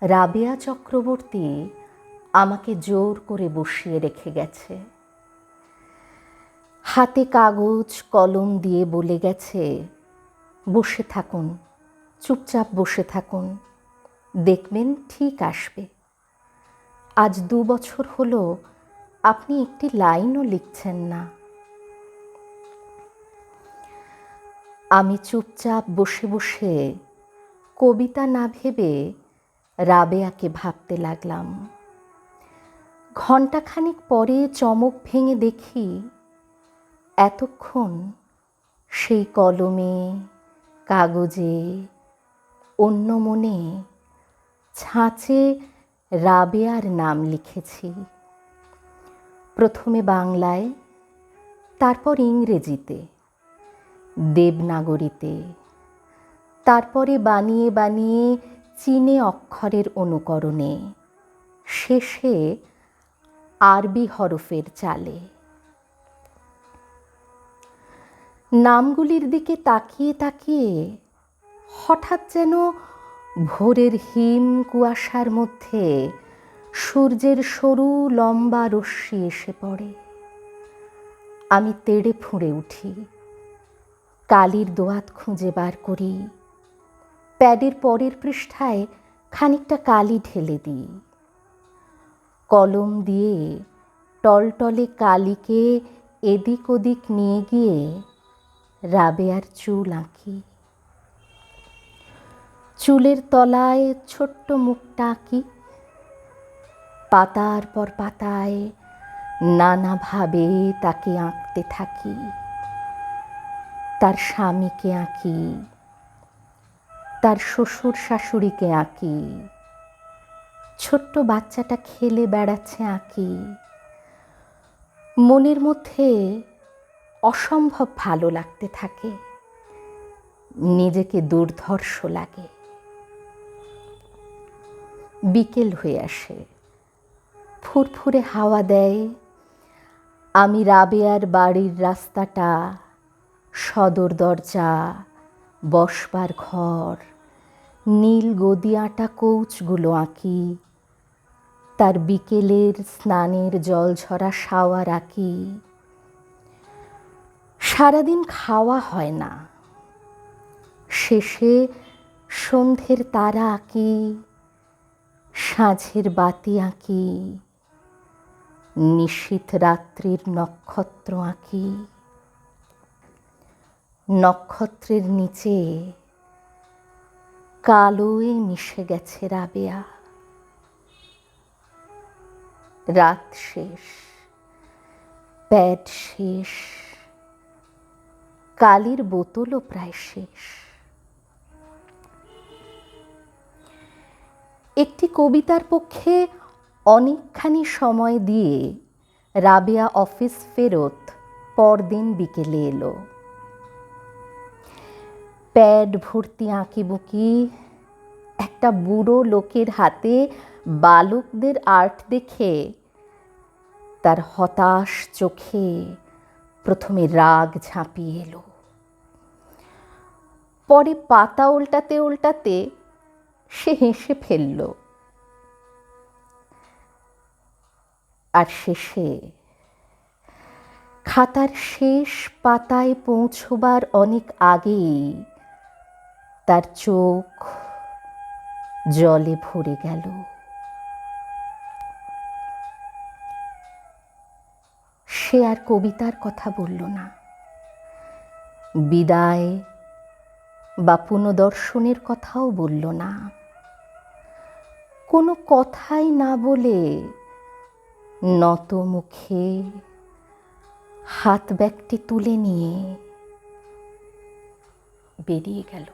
রাবেয়া চক্রবর্তী আমাকে জোর করে বসিয়ে রেখে গেছে। হাতে কাগজ কলম দিয়ে বলে গেছে, বসে থাকুন, চুপচাপ বসে থাকুন, দেখবেন ঠিক আসবে। আজ 2 বছর হলো আপনি একটি লাইনও লিখছেন না। আমি চুপচাপ বসে বসে কবিতা না ভেবে রাবেয়াকে ভাবতে লাগলাম। ঘণ্টাখানিক পরে চমক ভেঙে দেখি এতক্ষণ সেই কলমে, কাগজে, অন্য মনে ছাঁচে রাবেয়ার নাম লিখেছি। প্রথমে বাংলায়, তারপর ইংরেজিতে, দেবনাগরীতে, তারপরে বানিয়ে বানিয়ে চীনে অক্ষরের অনুকরণে, শেষে আরবি হরফের চালে। নামগুলির দিকে তাকিয়ে তাকিয়ে হঠাৎ যেন ভোরের হিম কুয়াশার মধ্যে সূর্যের সরু লম্বা রশ্মি এসে পড়ে। আমি তেড়ে ফুঁড়ে উঠি, কালির দোয়াত খুঁজে বার করি, প্যাডের পরের পৃষ্ঠায় খানিকটা কালি ঢেলে দিই। কলম দিয়ে টলটলে কালিকে এদিক ওদিক নিয়ে গিয়ে রাবেয়ার চুল আঁকি। চুলের তলায় ছোট্ট মুখটা আঁকি। পাতার পর পাতায় নানাভাবে তাকে আঁকতে থাকি। তার স্বামীকে আঁকি, তার শ্বশুর শাশুড়িকে আঁকি, ছোট্ট বাচ্চাটা খেলে বেড়াচ্ছে আঁকি। মনের মধ্যে অসম্ভব ভালো লাগতে থাকে, নিজেকে দুর্ধর্ষ লাগে। বিকেল হয়ে আসে, ফুরফুরে হাওয়া দেয়। আমি রাবেয়ার বাড়ির রাস্তাটা, সদর দরজা, বসবার ঘর, নীল গদি আঁটা কৌচগুলো আঁকি। তার বিকেলের স্নানের জলঝরা শাওয়ার আঁকি। সারাদিন খাওয়া হয় না, শেষে সন্ধ্যের তারা আঁকি, সাঁঝের বাতি আঁকি, নিশীথ রাত্রির নক্ষত্র আঁকি। নক্ষত্রের নিচে কালোয় মিশে গেছে রাবেয়া। রাত শেষ, প্যাড শেষ, কালির বোতলও প্রায় শেষ। একটি কবিতার পক্ষে অনেকখানি সময় দিয়ে রাবেয়া অফিস ফেরত পরদিন বিকেলে এলো। প্যাড ভর্তি আঁকিবুকি, একটা বুড়ো লোকের হাতে বালকদের আর্ট দেখে তার হতাশ চোখে প্রথমে রাগ ঝাঁপিয়ে এলো, পরে পাতা উল্টাতে উল্টাতে সে হেসে ফেলল। আর শেষে খাতার শেষ পাতায় পৌঁছবার অনেক আগেই তার চোখ জলে ভরে গেল। সে আর কবিতার কথা বলল না, বিদায় বা পুনর্দর্শনের কথাও বলল না। কোনো কথাই না বলে নত মুখে হাত ব্যাগটি তুলে নিয়ে বেরিয়ে গেল।